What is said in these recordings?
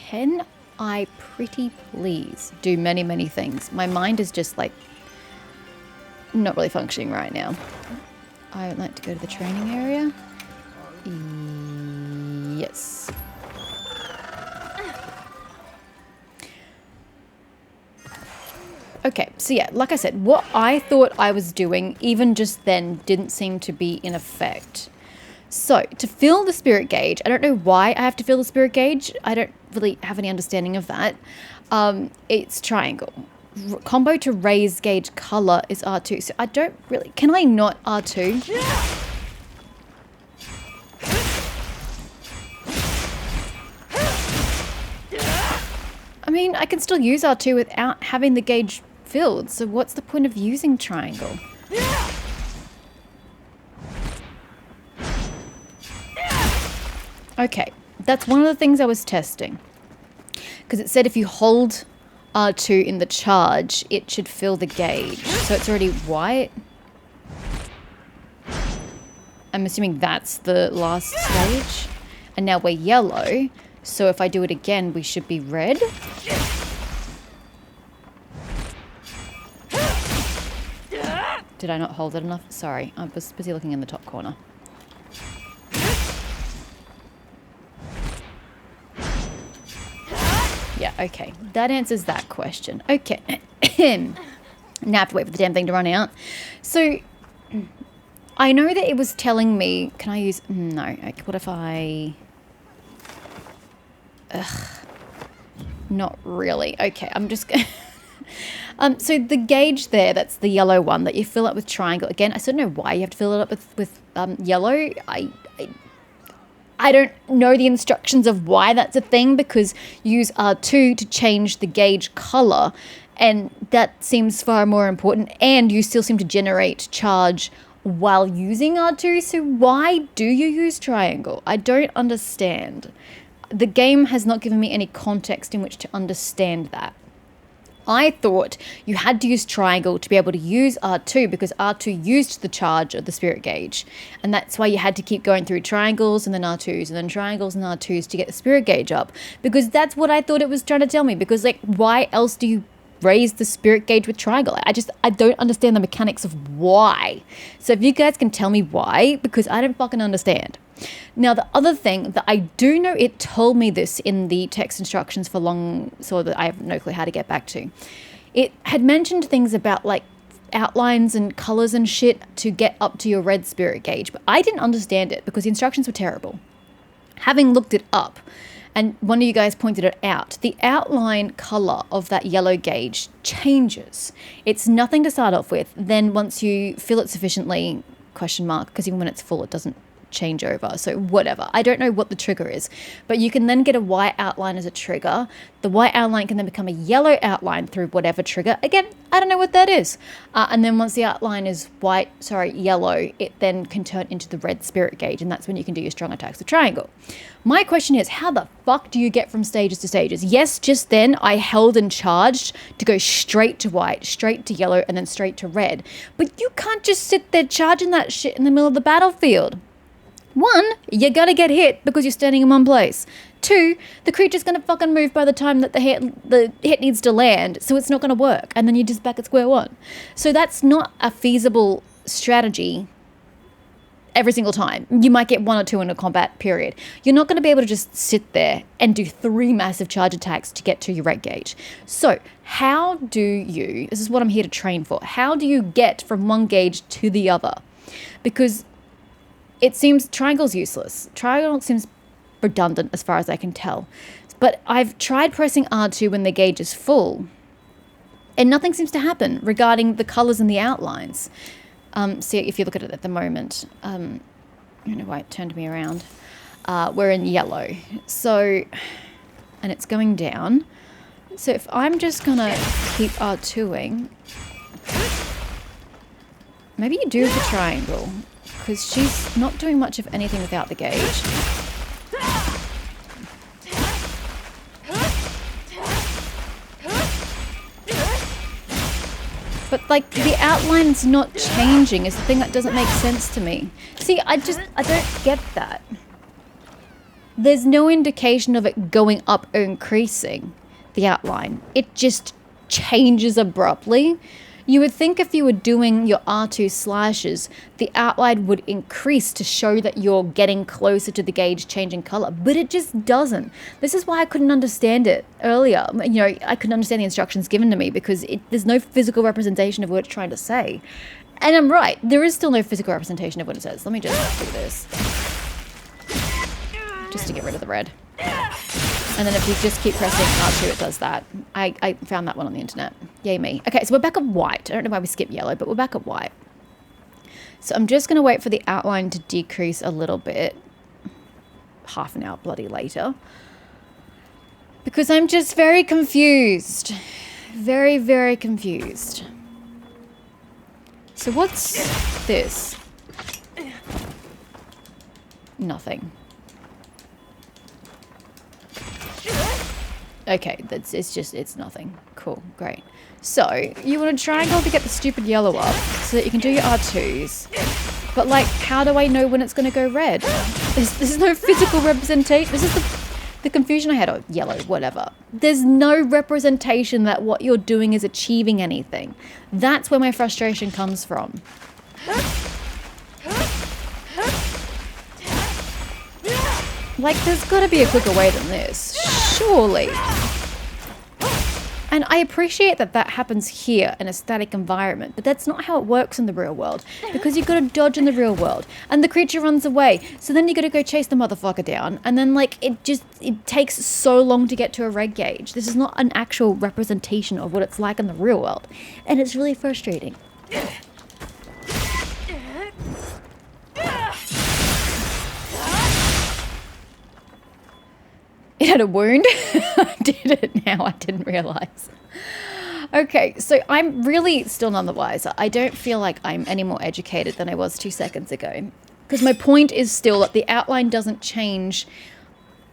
can I pretty please do many, many things? My mind is just like not really functioning right now. I would like to go to the training area. Yes. Okay, so yeah, like I said, what I thought I was doing even just then didn't seem to be in effect. So, to fill the spirit gauge, I don't know why I have to fill the spirit gauge. I don't really have any understanding of that. It's triangle. Combo to raise gauge color is R2. So I don't really... Can I not R2? I mean, I can still use R2 without having the gauge filled. So what's the point of using triangle? Okay, that's one of the things I was testing. Because it said if you hold R2 in the charge, it should fill the gauge. So it's already white. I'm assuming that's the last stage. And now we're yellow. So if I do it again, we should be red. Did I not hold it enough? Sorry, I was busy looking in the top corner. Yeah, okay. That answers that question. Okay. Now I have to wait for the damn thing to run out. So, I know that it was telling me... Can I use... No. Okay, what if I... Ugh. Not really. Okay, I'm just going to... so the gauge there, that's the yellow one that you fill up with triangle. Again, I still don't know why you have to fill it up with yellow. I don't know the instructions of why that's a thing, because you use R2 to change the gauge color, and that seems far more important, and you still seem to generate charge while using R2, so why do you use triangle? I don't understand. The game has not given me any context in which to understand that. I thought you had to use triangle to be able to use R2 because R2 used the charge of the spirit gauge. And that's why you had to keep going through triangles and then R2s and then triangles and R2s to get the spirit gauge up. Because that's what I thought it was trying to tell me. Because, like, why else do you raise the spirit gauge with triangle? I don't understand the mechanics of why. So if you guys can tell me why, because I don't fucking understand. Now, the other thing that I do know, it told me this in the text instructions for long, so that I have no clue how to get back to. It had mentioned things about like outlines and colors and shit to get up to your red spirit gauge, but I didn't understand it because the instructions were terrible. Having looked it up, and one of you guys pointed it out, the outline color of that yellow gauge changes. It's nothing to start off with. Then once you fill it sufficiently, question mark, because even when it's full, it doesn't change over. So whatever. I don't know what the trigger is, but you can then get a white outline as a trigger. The white outline can then become a yellow outline through whatever trigger. Again, I don't know what that is. And then once the outline is yellow, it then can turn into the red spirit gauge, and that's when you can do your strong attacks with triangle. My question is, how the fuck do you get from stages to stages? Yes, just then I held and charged to go straight to white, straight to yellow, and then straight to red. But you can't just sit there charging that shit in the middle of the battlefield. One, you gotta get hit because you're standing in one place. Two, the creature's gonna fucking move by the time that the hit needs to land, so it's not gonna work, and then you're just back at square one. So that's not a feasible strategy every single time. You might get one or two in a combat period. You're not gonna be able to just sit there and do 3 massive charge attacks to get to your red gauge. So how do you, this is what I'm here to train for, how do you get from one gauge to the other? Because it seems triangle's useless. Triangle seems redundant as far as I can tell. But I've tried pressing R2 when the gauge is full, and nothing seems to happen regarding the colors and the outlines. See, if you look at it at the moment, I don't know why it turned me around. We're in yellow. So, and it's going down. So if I'm just gonna keep R2ing, maybe you do the triangle, because she's not doing much of anything without the gauge. But, like, the outline's not changing is the thing that doesn't make sense to me. See, I don't get that. there's no indication of it going up or increasing the outline. It just changes abruptly. You would think if you were doing your R2 slashes, the outline would increase to show that you're getting closer to the gauge changing color, but it just doesn't. This is why I couldn't understand it earlier. You know, I couldn't understand the instructions given to me because there's no physical representation of what it's trying to say. And I'm right, there is still no physical representation of what it says. Let me just do this. Just to get rid of the red. And then if you just keep pressing R2, it does that. I found that one on the internet. Yay me. Okay, so we're back at white. I don't know why we skipped yellow, but we're back at white. So I'm just going to wait for the outline to decrease a little bit. Half an hour bloody later. Because I'm just very confused. Very, very confused. So what's this? Nothing. Okay, it's nothing. Cool, great. So, you want a triangle to get the stupid yellow up so that you can do your R2s. But, like, how do I know when it's going to go red? There's no physical representation. This is the confusion I had. Oh, yellow, whatever. There's no representation that what you're doing is achieving anything. That's where my frustration comes from. Like, there's got to be a quicker way than this. Surely. And I appreciate that that happens here in a static environment, but that's not how it works in the real world. Because you've got to dodge in the real world. And the creature runs away. So then you got to go chase the motherfucker down. And then, like, it takes so long to get to a red gauge. This is not an actual representation of what it's like in the real world. And it's really frustrating. It had a wound. I did it now. I didn't realize. Okay, so I'm really still none the wiser. I don't feel like I'm any more educated than I was 2 seconds ago. Because my point is still that the outline doesn't change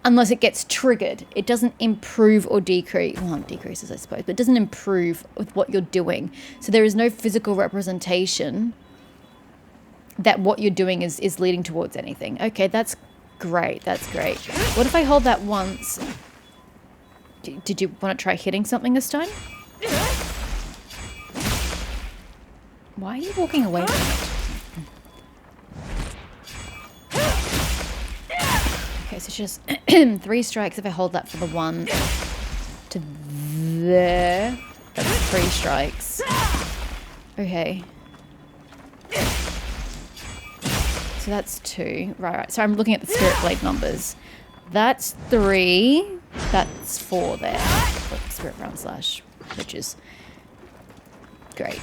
unless it gets triggered. It doesn't improve or decrease. Well, it decreases, I suppose, but it doesn't improve with what you're doing. So there is no physical representation that what you're doing is leading towards anything. Okay, that's great. That's great. What if I hold that once? Did you want to try hitting something this time? Why are you walking away from it? Okay, so just 3 strikes if I hold that for the one to there. That's 3 strikes. Okay. So that's 2. Right. So I'm looking at the Spirit Blade numbers. That's 3. That's 4 there. Oh, Spirit Round Slash, which is great.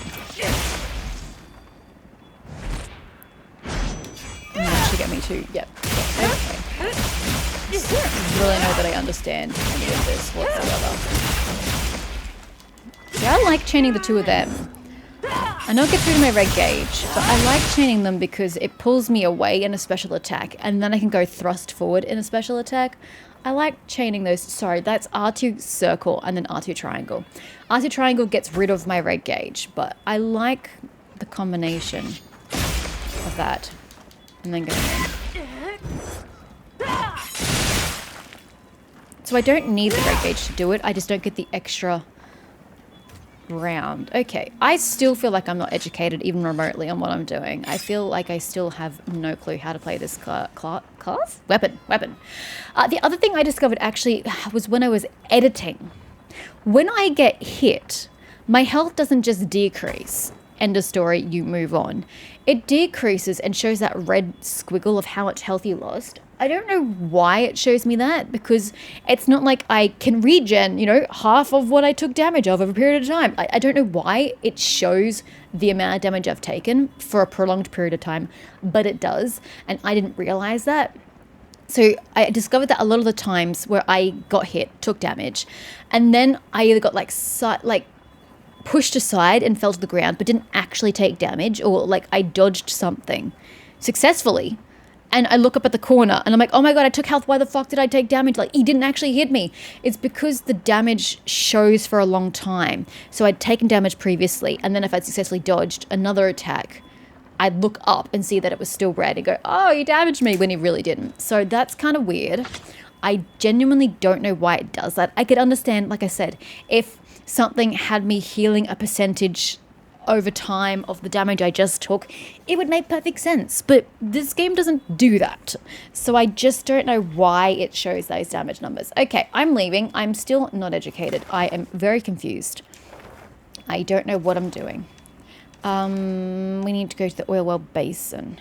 And that actually get me to, yep. Okay. I don't really know that I understand any of this whatsoever. Yeah, I like chaining the 2 of them. I don't get through to my red gauge, but I like chaining them because it pulls me away in a special attack, and then I can go thrust forward in a special attack. I like chaining those. Sorry, that's R2 circle and then R2 triangle. R2 triangle gets rid of my red gauge, but I like the combination of that. And then going in. So I don't need the red gauge to do it. I just don't get the extra round. Okay, I still feel like I'm not educated even remotely on what I'm doing. I feel like I still have no clue how to play this class? Weapon. The other thing I discovered actually was when I was editing. When I get hit, my health doesn't just decrease. End of story, you move on. It decreases and shows that red squiggle of how much health you lost. I don't know why it shows me that, because it's not like I can regen, half of what I took damage of over a period of time. I don't know why it shows the amount of damage I've taken for a prolonged period of time, but it does, and I didn't realize that. So I discovered that a lot of the times where I got hit, took damage, and then I either got pushed aside and fell to the ground, but didn't actually take damage, or I dodged something successfully. And I look up at the corner and I'm like, oh my God, I took health. Why the fuck did I take damage? He didn't actually hit me. It's because the damage shows for a long time. So I'd taken damage previously. And then if I'd successfully dodged another attack, I'd look up and see that it was still red and go, oh, he damaged me, when he really didn't. So that's kind of weird. I genuinely don't know why it does that. I could understand, like I said, if something had me healing a percentage over time of the damage I just took, it would make perfect sense. But this game doesn't do that. So I just don't know why it shows those damage numbers. Okay, I'm leaving. I'm still not educated. I am very confused. I don't know what I'm doing. We need to go to the oil well basin.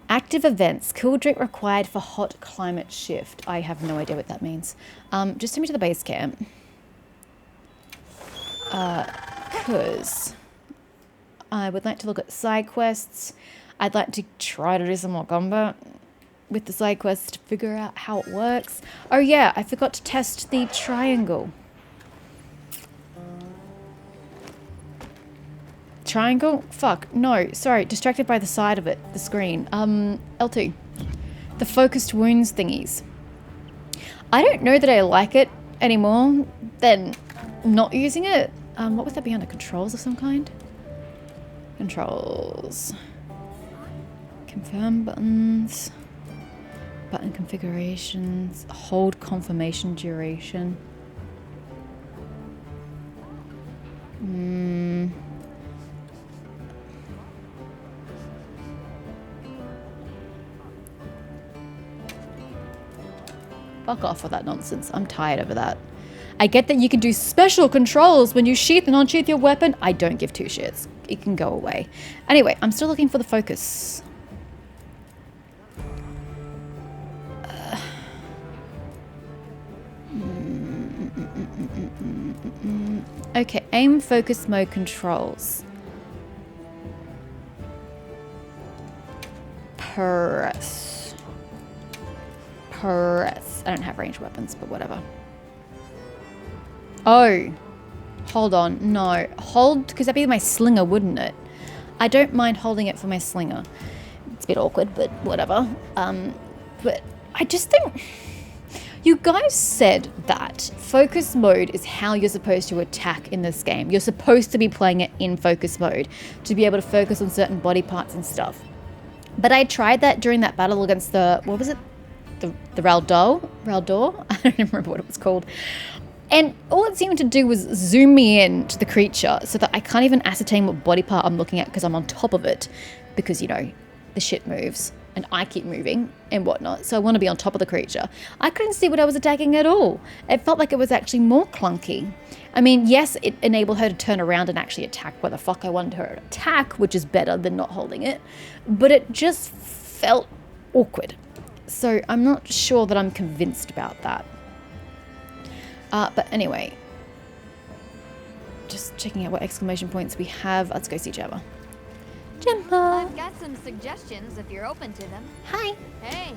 Active events. Cool drink required for hot climate shift. I have no idea what that means. Just take me to the base camp. Because I would like to look at side quests. I'd like to try to do some more combat with the side quests to figure out how it works. Oh yeah, I forgot to test the triangle. Triangle? Fuck, no, sorry, distracted by the side of it, the screen. L2. The focused wounds thingies. I don't know that I like it anymore than not using it. What would that be under? Controls of some kind? Controls. Confirm buttons. Button configurations. Hold confirmation duration. Fuck off with that nonsense. I'm tired of that. I get that you can do special controls when you sheath and unsheath your weapon. I don't give two shits. It can go away. Anyway, I'm still looking for the focus. Okay, aim focus mode controls. Press. Press. I don't have ranged weapons, but whatever. Oh, hold on. No, hold, because that'd be my slinger, wouldn't it? I don't mind holding it for my slinger. It's a bit awkward, but whatever. But I just think you guys said that focus mode is how you're supposed to attack in this game. You're supposed to be playing it in focus mode to be able to focus on certain body parts and stuff. But I tried that during that battle against the, what was it? The Raldor? I don't remember what it was called. And all it seemed to do was zoom me in to the creature so that I can't even ascertain what body part I'm looking at because I'm on top of it. Because, you know, the shit moves and I keep moving and whatnot. So I want to be on top of the creature. I couldn't see what I was attacking at all. It felt like it was actually more clunky. I mean, yes, it enabled her to turn around and actually attack where the fuck I wanted her to attack, which is better than not holding it. But it just felt awkward. So I'm not sure that I'm convinced about that. But anyway, just checking out what exclamation points we have. Let's go see Gemma. Gemma! I've got some suggestions if you're open to them. Hi! Hey!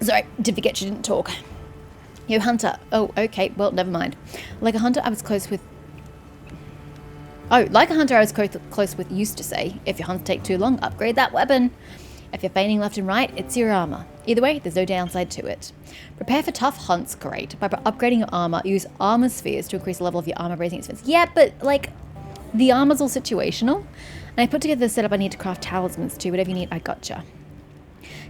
Sorry, did forget she didn't talk. Yo, Hunter. Oh, okay, well, never mind. Like a hunter I was close with... Oh, like a hunter I was close with used to say, if your hunts take too long, upgrade that weapon. If you're feigning left and right, it's your armor. Either way, there's no downside to it. Prepare for tough hunts, great. By upgrading your armor, use armor spheres to increase the level of your armor raising expense. Yeah, but like, the armor's all situational. And I put together the setup I need to craft talismans too. Whatever you need, I gotcha.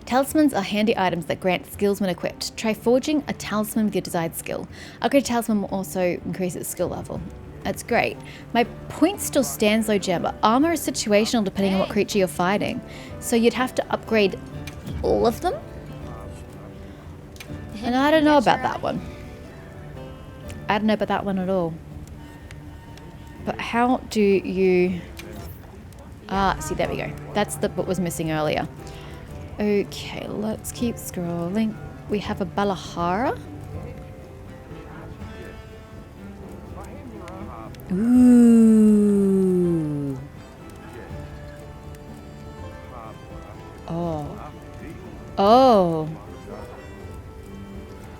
Talismans are handy items that grant skills when equipped. Try forging a talisman with your desired skill. Upgrade talisman will also increase its skill level. That's great. My point still stands though, Gemma. Armor is situational depending on what creature you're fighting. So you'd have to upgrade all of them? And I don't know about that one. I don't know about that one at all. But how do you... Ah, see, there we go. That's what was missing earlier. Okay, let's keep scrolling. We have a Balahara. Ooh. Oh. Oh.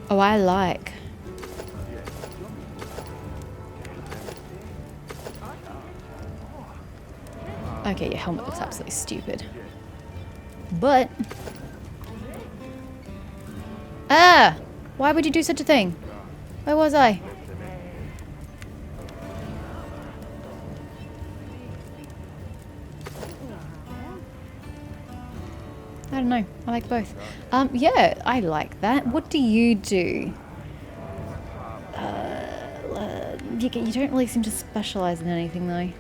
Oh, I like. Okay, your helmet looks absolutely stupid. But... Ah! Why would you do such a thing? Where was I? don't know. I like both. Yeah, I like that. What do you do? You don't really seem to specialize in anything, though.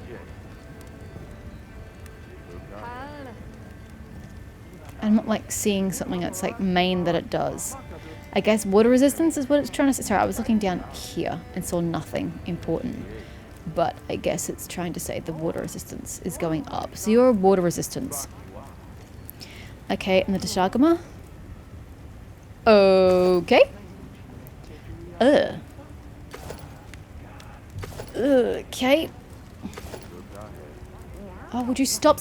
I'm not like seeing something that's like main that it does. I guess water resistance is what it's trying to say. Sorry, I was looking down here and saw nothing important. But I guess it's trying to say the water resistance is going up. So you're water resistance. Okay, and the Dishagama? Okay. Okay. Oh, would you stop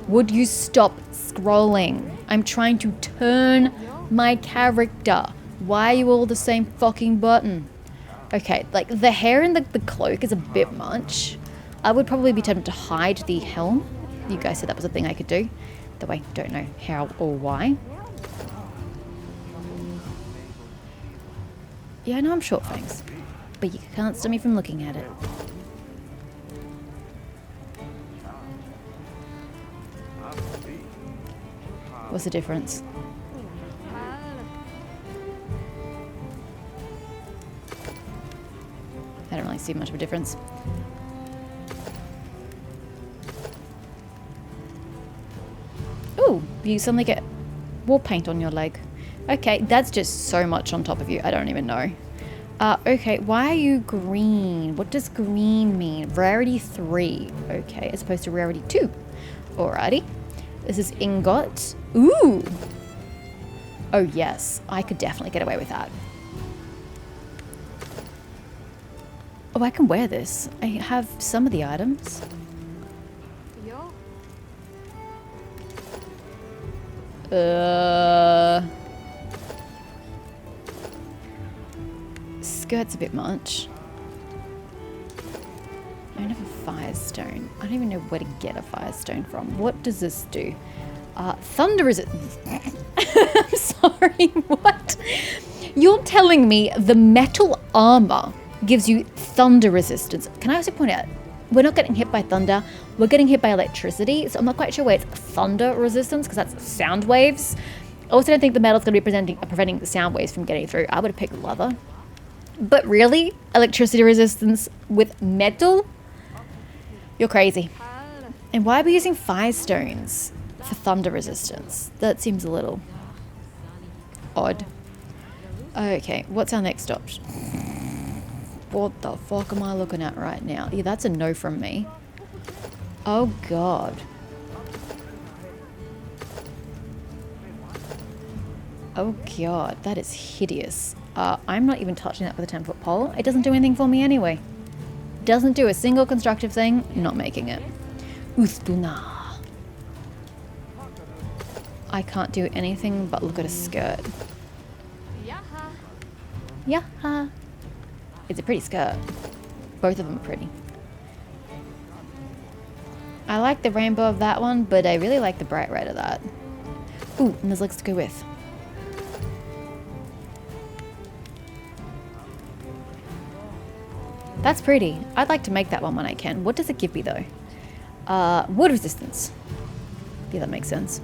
Would you stop scrolling? I'm trying to turn my character. Why are you all the same fucking button? Okay, like the hair and the cloak is a bit much. I would probably be tempted to hide the helm. You guys said that was a thing I could do. Though I don't know how or why. Yeah, I know I'm short fangs, but you can't stop me from looking at it. What's the difference? I don't really see much of a difference. Ooh, you suddenly get war paint on your leg. Okay, that's just so much on top of you. I don't even know. Okay, why are you green? What does green mean? Rarity 3. Okay, as opposed to rarity 2. Alrighty. This is ingot. Ooh. Oh, yes. I could definitely get away with that. Oh, I can wear this. I have some of the items. Skirt's a bit much. I don't have a firestone. I don't even know where to get a firestone from. What does this do? Thunder is it? I'm sorry, what? You're telling me the metal armor gives you thunder resistance. Can I also point out, we're not getting hit by thunder, we're getting hit by electricity, so I'm not quite sure where it's thunder resistance, because that's sound waves. I also don't think the metal's going to be preventing the sound waves from getting through. I would have picked leather. But really? Electricity resistance with metal? You're crazy. And why are we using firestones for thunder resistance? That seems a little odd. Okay, what's our next option? What the fuck am I looking at right now? Yeah, that's a no from me. Oh god. Oh god, that is hideous. I'm not even touching that with a 10-foot pole. It doesn't do anything for me anyway. Doesn't do a single constructive thing. Not making it. Ustuna. I can't do anything but look at a skirt. Yaha. It's a pretty skirt. Both of them are pretty. I like the rainbow of that one, but I really like the bright red of that. Ooh, and there's legs to go with. That's pretty. I'd like to make that one when I can. What does it give me though? Wood resistance. Yeah, that makes sense.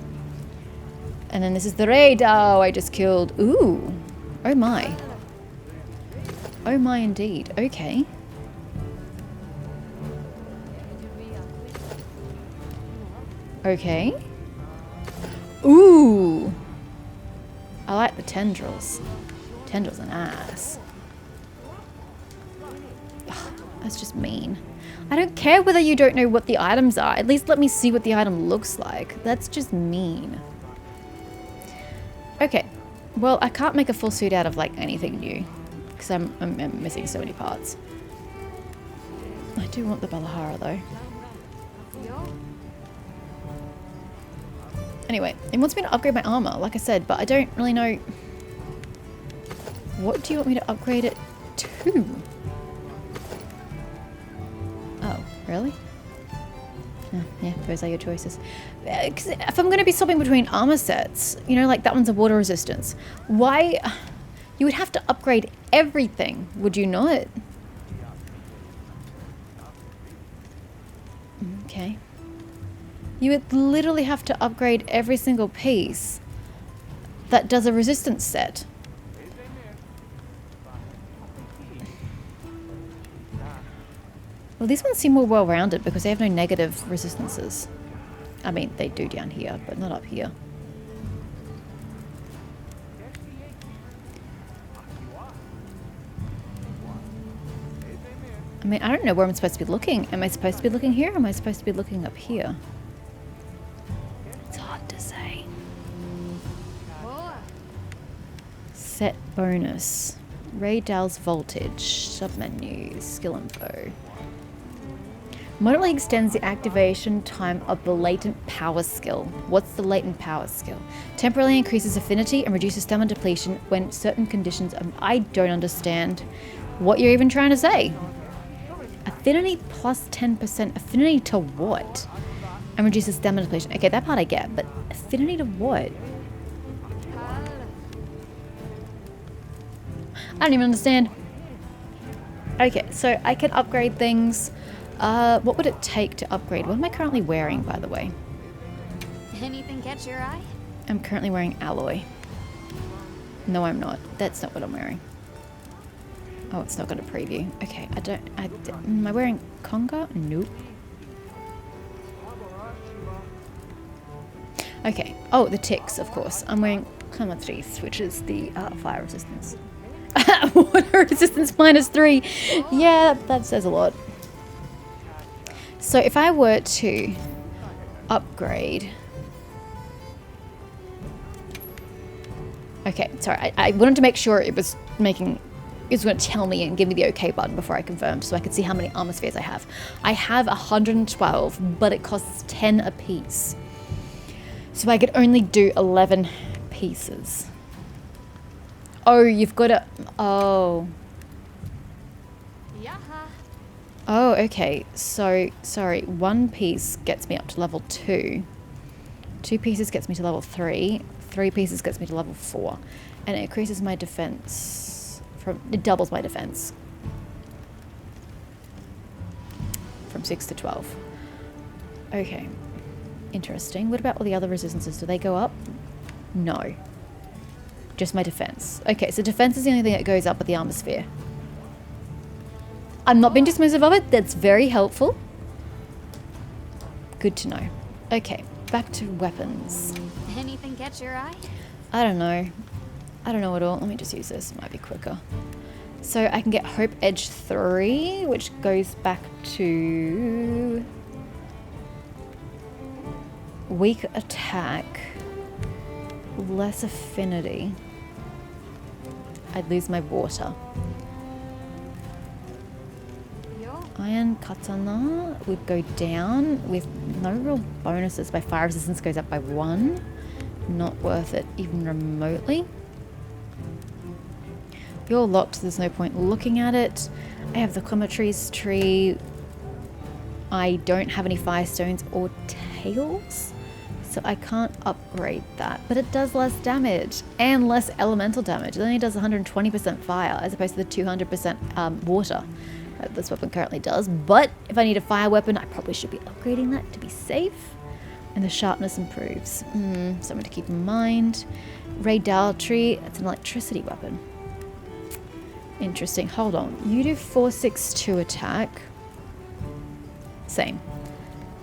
And then this is the raid. Oh, I just killed. Ooh. Oh my. Oh my indeed. Okay. Okay. Ooh. I like the tendrils. Tendrils and ass. Ugh, that's just mean. I don't care whether you don't know what the items are. At least let me see what the item looks like. That's just mean. Okay. Well, I can't make a full suit out of like anything new. Because I'm missing so many parts. I do want the Balahara though. Anyway, it wants me to upgrade my armor, like I said, but I don't really know. What do you want me to upgrade it to? Oh, really? Yeah, those are your choices. Because if I'm going to be swapping between armor sets, you know, like that one's a water resistance. Why? You would have to upgrade everything, would you not? Okay. You would literally have to upgrade every single piece that does a resistance set. Well, these ones seem more well-rounded because they have no negative resistances. I mean, they do down here, but not up here. I mean, I don't know where I'm supposed to be looking. Am I supposed to be looking here or am I supposed to be looking up here? It's hard to say. Set bonus. Ray Dow's voltage. Submenu. Skill info. Moderately extends the activation time of the latent power skill. What's the latent power skill? Temporarily increases affinity and reduces stamina depletion when certain conditions are... I don't understand what you're even trying to say. Affinity plus 10%. Affinity to what? And reduces stamina depletion. Okay, that part I get, but affinity to what? I don't even understand. Okay, so I can upgrade things. What would it take to upgrade? What am I currently wearing, by the way? Anything catch your eye? I'm currently wearing alloy. No, I'm not. That's not what I'm wearing. Oh, it's not going to preview. Okay, am I wearing Conga? Nope. Okay. Oh, the ticks, of course. I'm wearing Clementrice, which is the fire resistance. Water resistance -3. Yeah, that says a lot. So if I were to upgrade... Okay, sorry. I wanted to make sure it was making... It was going to tell me and give me the OK button before I confirmed so I could see how many armor spheres I have. I have 112, but it costs 10 apiece. So I could only do 11 pieces. Oh, you've got to... Oh. Oh, okay. So, sorry. 1 piece gets me up to level 2. 2 pieces gets me to level 3. 3 pieces gets me to level 4. And it increases my defense from... It doubles my defense. From 6 to 12. Okay. Interesting. What about all the other resistances? Do they go up? No. Just my defense. Okay, so defense is the only thing that goes up with the armor sphere. I'm not being dismissive of it. That's very helpful. Good to know. Okay, back to weapons. Anything catch your eye? I don't know. I don't know at all. Let me just use this. It might be quicker. So I can get Hope Edge 3, which goes back to... weak attack. Less affinity. I'd lose my water. Iron Katana would go down with no real bonuses. My fire resistance goes up by 1. Not worth it even remotely. You're locked, so there's no point looking at it. I have the Clementrice tree. I don't have any firestones or tails, so I can't upgrade that. But it does less damage and less elemental damage. It only does 120% fire as opposed to the 200% water that this weapon currently does. But if I need a fire weapon, I probably should be upgrading that to be safe. And the sharpness improves. Something to keep in mind. Ray Daltree, it's an electricity weapon. Interesting. Hold on. You do 462 attack. Same.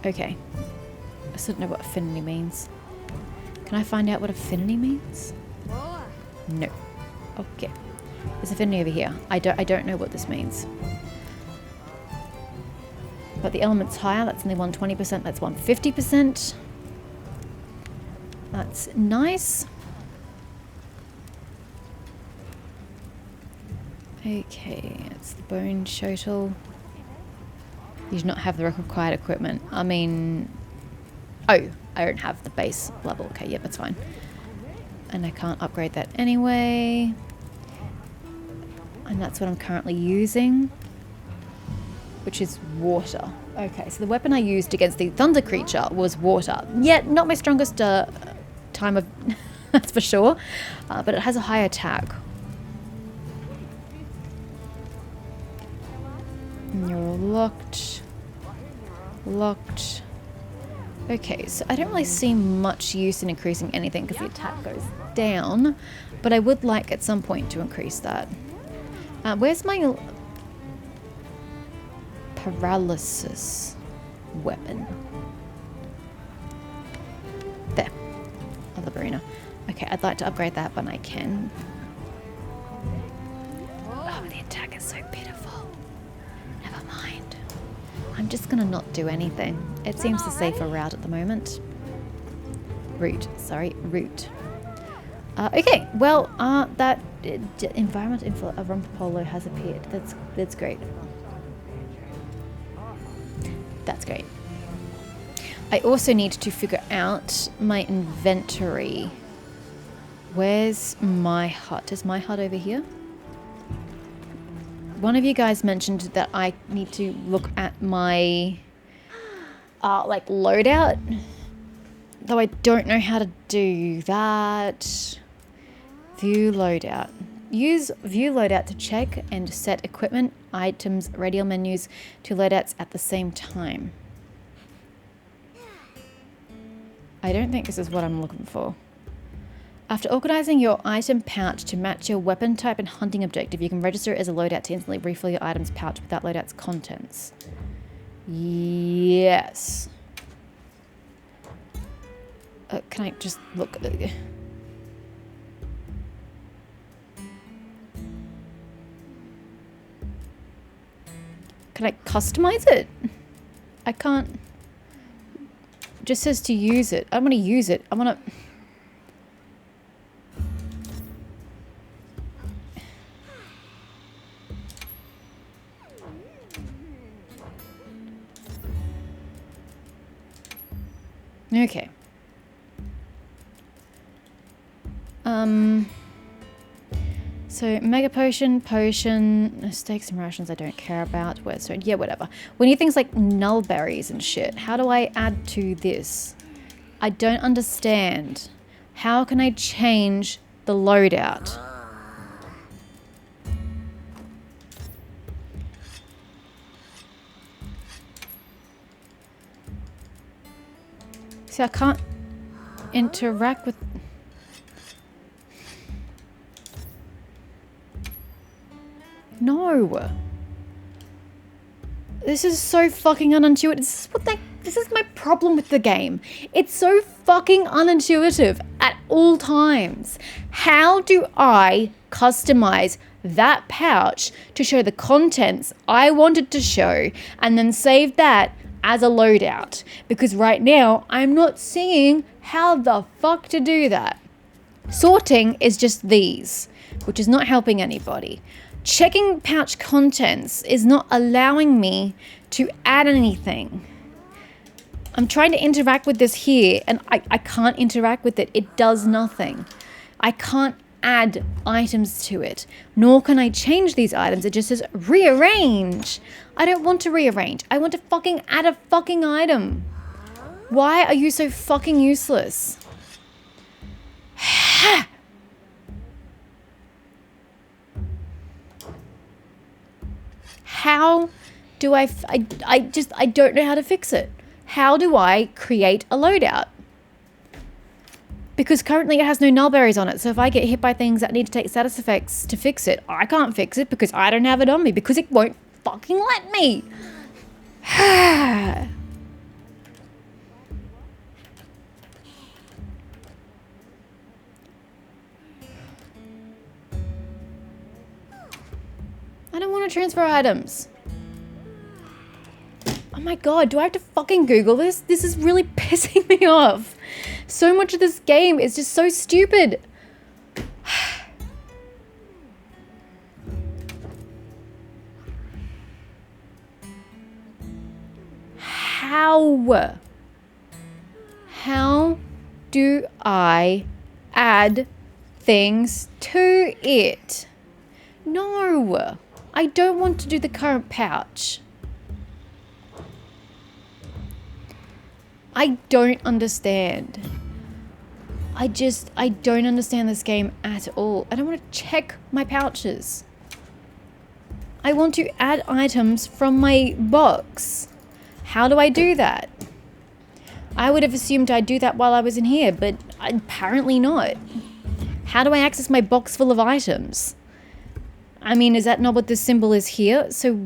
Okay. I still don't know what affinity means. Can I find out what affinity means? No. Okay. There's affinity over here. I don't know what this means. But the element's higher. That's only 120%. That's 150%. That's nice. Okay, it's the bone shuttle. You do not have the required equipment. I mean... Oh, I don't have the base level. Okay, yeah, that's fine. And I can't upgrade that anyway. And that's what I'm currently using. Which is water. Okay, so the weapon I used against the thunder creature was water. Yet, not my strongest time of... that's for sure. But it has a high attack. And you're locked. Locked. Okay, so I don't really see much use in increasing anything because the attack goes down, but I would like at some point to increase that. Where's my paralysis weapon? There. Other arena. Okay, I'd like to upgrade that, but I can. Oh, the attack is so pitiful. Never mind. I'm just gonna not do anything. It seems the safer route at the moment. Route. Okay, well, that environment info of Rumpopolo has appeared. That's great. That's great. I also need to figure out my inventory. Where's my hut? Is my hut over here? One of you guys mentioned that I need to look at my like loadout, though I don't know how to do that. View loadout. Use view loadout to check and set equipment, items, radial menus to loadouts at the same time. I don't think this is what I'm looking for. After organizing your item pouch to match your weapon type and hunting objective, you can register it as a loadout to instantly refill your item's pouch with that loadout's contents. Yes. Can I just look? Can I customize it? I can't. It just says to use it. I want to use it. I want to. Okay. So mega potion, steaks and rations I don't care about. So yeah, whatever. We need things like null berries and shit. How do I add to this? I don't understand. How can I change the loadout? See, I can't interact with... No. This is so fucking unintuitive. This is my problem with the game. It's so fucking unintuitive at all times. How do I customize that pouch to show the contents I wanted to show and then save that as a loadout? Because right now I'm not seeing how the fuck to do that. Sorting is just these, which is not helping anybody. Checking pouch contents is not allowing me to add anything. I'm trying to interact with this here and I can't interact with it. It does nothing. I can't add items to it, nor can I change these items. It just says rearrange. I don't want to rearrange. I want to fucking add a fucking item. Why are you so fucking useless? How do I don't know how to fix it. How do I create a loadout? Because currently it has no null berries on it. So if I get hit by things that need to take status effects to fix it, I can't fix it because I don't have it on me because it won't fucking let me. I don't want to transfer items. Oh my god, do I have to fucking Google this? This is really pissing me off. So much of this game is just so stupid. How? How do I add things to it? No, I don't want to do the current pouch. I don't understand. I don't understand this game at all. I don't want to check my pouches. I want to add items from my box. How do I do that? I would have assumed I'd do that while I was in here, but apparently not. How do I access my box full of items? I mean, is that not what this symbol is here? So...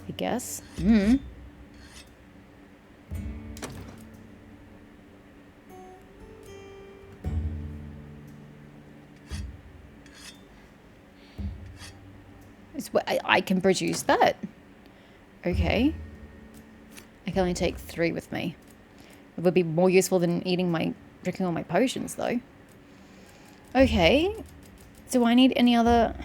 I guess. I can produce that. Okay. I can only take 3 with me. It would be more useful than drinking all my potions, though. Okay. Do I need any other...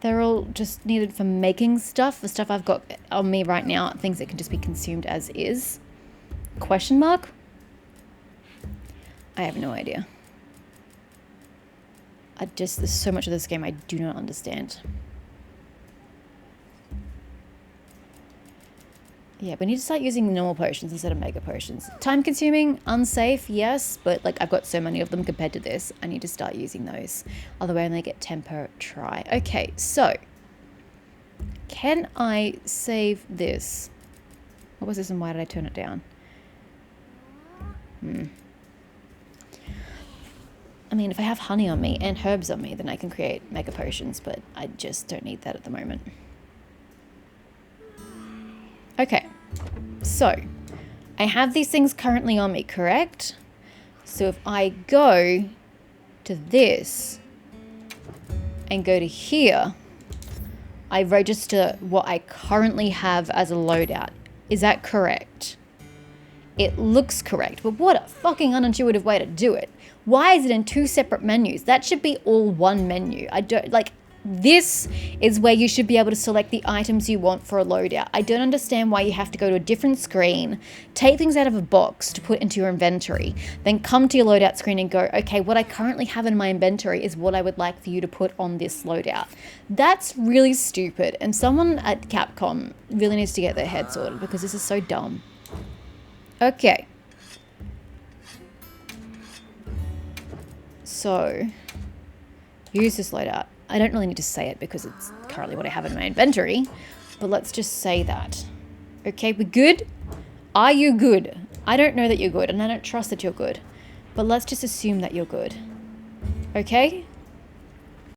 They're all just needed for making stuff. The stuff I've got on me right now, things that can just be consumed as is. Question mark? I have no idea. There's so much of this game I do not understand. Yeah, we need to start using normal potions instead of mega potions. Time consuming, unsafe, yes, but like I've got so many of them compared to this. I need to start using those. Otherwise I only get 10 per try. Okay, so can I save this? What was this and why did I turn it down? I mean, if I have honey on me and herbs on me, then I can create mega potions, but I just don't need that at the moment. Okay, so I have these things currently on me, correct? So if I go to this and go to here, I register what I currently have as a loadout. Is that correct? It looks correct, but what a fucking unintuitive way to do it. Why is it in 2 separate menus? That should be all one menu. I don't, like, this is where you should be able to select the items you want for a loadout. I don't understand why you have to go to a different screen, take things out of a box to put into your inventory, then come to your loadout screen and go, okay, what I currently have in my inventory is what I would like for you to put on this loadout. That's really stupid, and someone at Capcom really needs to get their head sorted because this is so dumb. Okay. So, use this loadout. I don't really need to say it because it's currently what I have in my inventory, but let's just say that. Okay, we're good? Are you good? I don't know that you're good, and I don't trust that you're good, but let's just assume that you're good. Okay?